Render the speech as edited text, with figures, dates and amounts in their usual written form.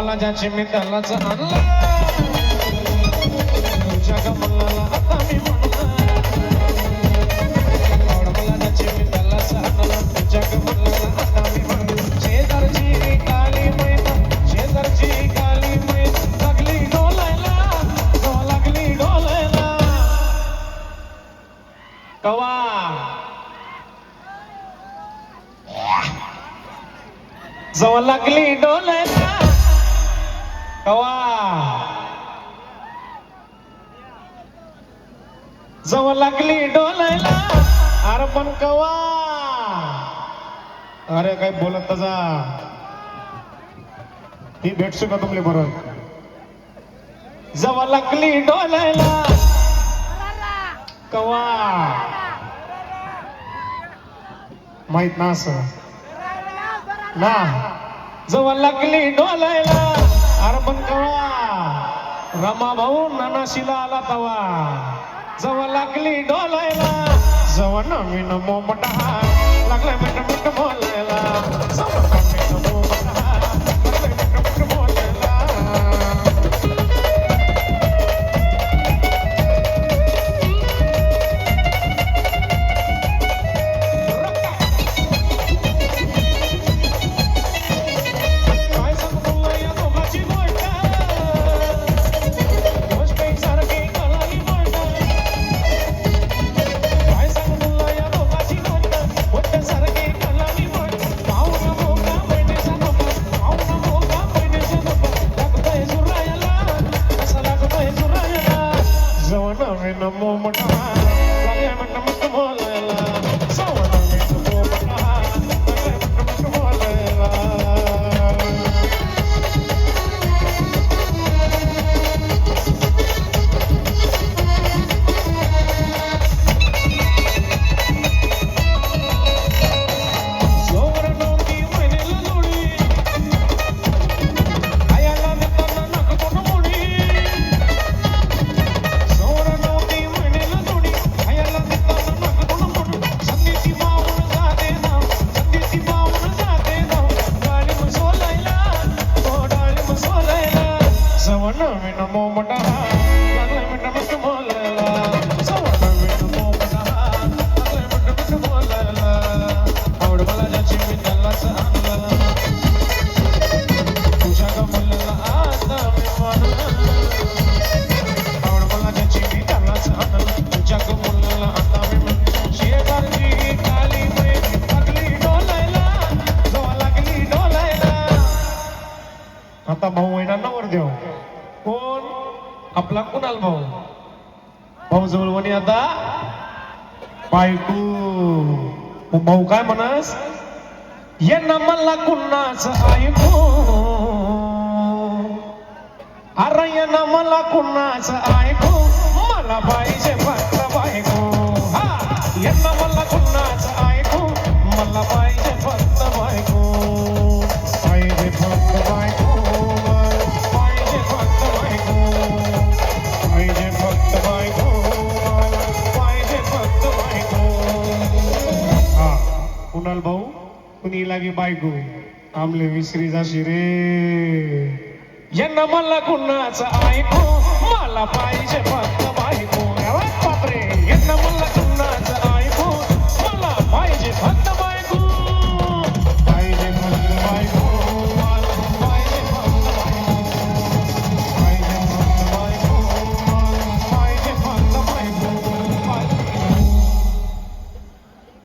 मला ज्याची मी त्यालाच आणलं तुझ्या गमनाला आता मी म्हणलं मला ज्याची मी त्यालाच आणलं तुझ्या गमनाला आता मी म्हणलं शेजारची काली मैना शेजारची काली मैना लागली डोलायला लागली डोलायला कवा जवा लागली डोलायला कवा जवा लागली डोलायला अरे पण कवा अरे काय बोलत जा ही भेटसू का तुमले बरं जवा लागली डोलायला कवा माहित ना असं ना जवळ लागली डोलायला अरे पण कवा रमा भाऊ नानाशीला आला तवा जवळ लागली डोलायला जवळ नवीन मोमटा लागलाय मिठ मिठ बोलायला जवळ नवीन मोमटा लागलाय मिठ मिठ बोलायला आता भाऊ आहे ना नवर देव कोण आपला कुणाल भाऊ भाऊ जवळवणी आता बायको भाऊ काय म्हणस यांना मला कुणाच ऐकू अरे यांना मला कुणाच ऐकू मला पाहिजे फक्त बायको हा यांना मला कुणाच ऐकू मला पाहिजे फक्त बायको पाहिजे फक्त बायको कुणाल भाऊ कुणी लागे बायको आमले विसरी जाशी रे यांना मला कुणाच ऐकू मला पाहिजे फक्त